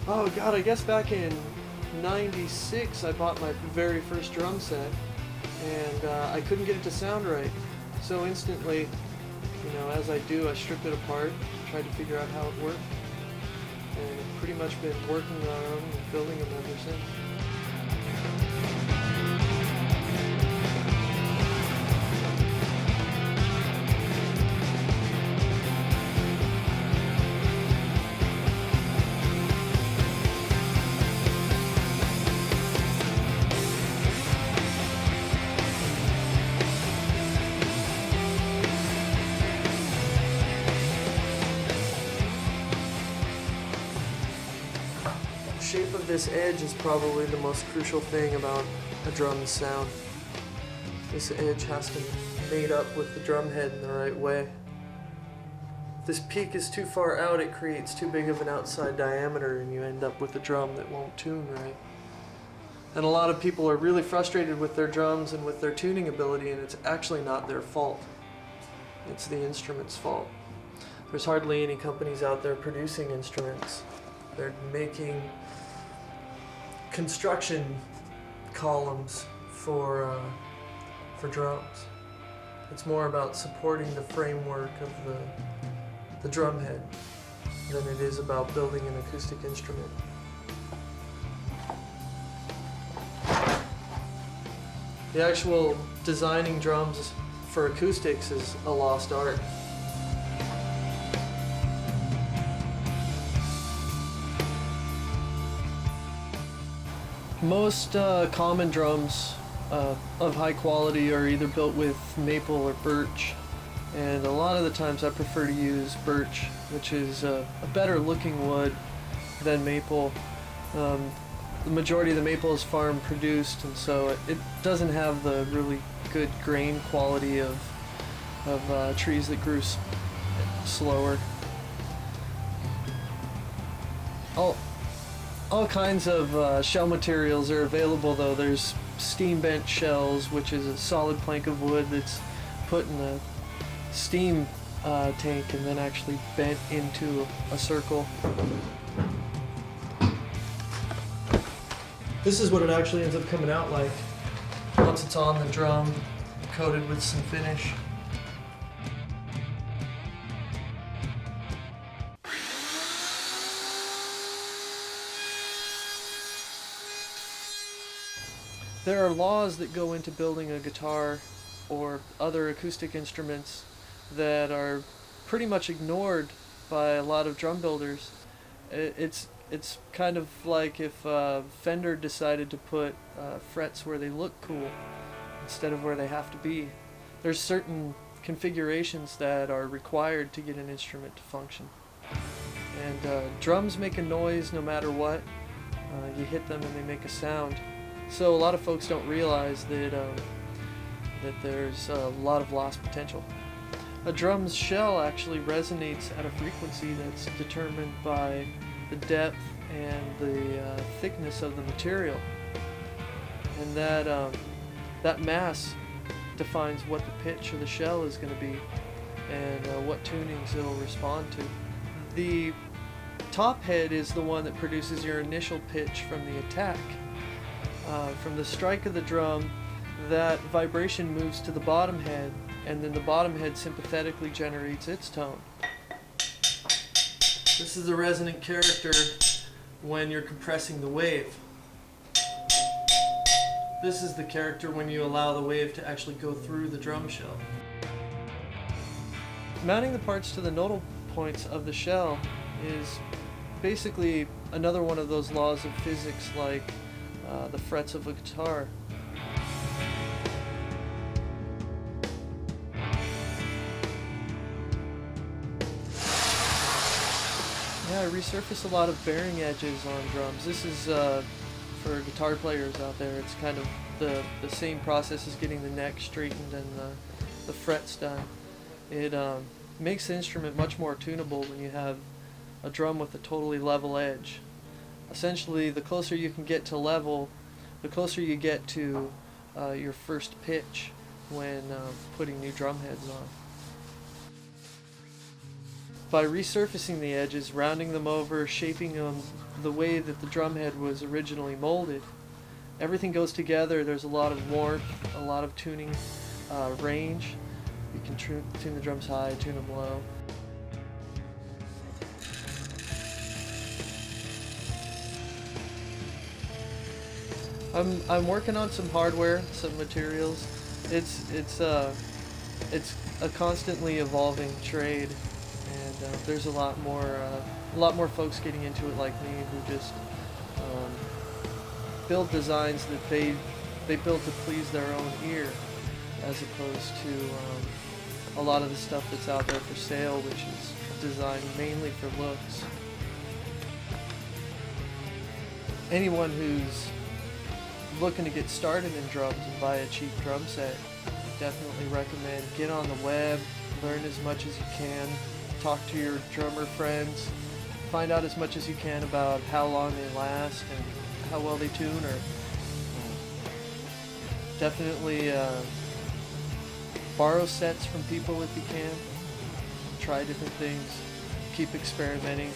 Oh god, I guess back in '96 I bought my very first drum set, and I couldn't get it to sound right. So instantly, as I do, I stripped it apart, tried to figure out how it worked, and I've pretty much been working on them and building them ever since. The shape of this edge is probably the most crucial thing about a drum's sound. This edge has to be made up with the drum head in the right way. If this peak is too far out, it creates too big of an outside diameter and you end up with a drum that won't tune right. And a lot of people are really frustrated with their drums and with their tuning ability, and it's actually not their fault. It's the instrument's fault. There's hardly any companies out there producing instruments. They're making construction columns for drums. It's more about supporting the framework of the drum head than it is about building an acoustic instrument. The actual designing drums for acoustics is a lost art. Most common drums of high quality are either built with maple or birch, and a lot of the times I prefer to use birch, which is a better looking wood than maple. The majority of the maple is farm produced, and so it doesn't have the really good grain quality of trees that grew slower. All kinds of shell materials are available though. There's steam bent shells, which is a solid plank of wood that's put in a steam tank and then actually bent into a circle. This is what it actually ends up coming out like once it's on the drum, coated with some finish. There are laws that go into building a guitar or other acoustic instruments that are pretty much ignored by a lot of drum builders. It's kind of like if Fender decided to put frets where they look cool instead of where they have to be. There's certain configurations that are required to get an instrument to function. And drums make a noise no matter what. You hit them and they make a sound. So a lot of folks don't realize that there's a lot of lost potential. A drum's shell actually resonates at a frequency that's determined by the depth and the thickness of the material, and that mass defines what the pitch of the shell is going to be and what tunings it'll respond to. The top head is the one that produces your initial pitch from the attack. From the strike of the drum, that vibration moves to the bottom head, and then the bottom head sympathetically generates its tone. This is the resonant character when you're compressing the wave. This is the character when you allow the wave to actually go through the drum shell. Mounting the parts to the nodal points of the shell is basically another one of those laws of physics, like the frets of a guitar. Yeah, I resurface a lot of bearing edges on drums. This is for guitar players out there. It's kind of the same process as getting the neck straightened and the frets done. It makes the instrument much more tunable when you have a drum with a totally level edge. Essentially, the closer you can get to level, the closer you get to your first pitch when putting new drum heads on. by resurfacing the edges, rounding them over, shaping them the way that the drum head was originally molded, everything goes together. There's a lot of warmth, a lot of tuning range. You can tune the drums high, tune them low. I'm working on some hardware, some materials. It's a constantly evolving trade, and there's a lot more folks getting into it like me who just build designs that they build to please their own ear, as opposed to a lot of the stuff that's out there for sale, which is designed mainly for looks. Anyone who's looking to get started in drums and buy a cheap drum set, I definitely recommend get on the web, learn as much as you can, talk to your drummer friends, find out as much as you can about how long they last and how well they tune, or definitely borrow sets from people if you can. Try different things, keep experimenting.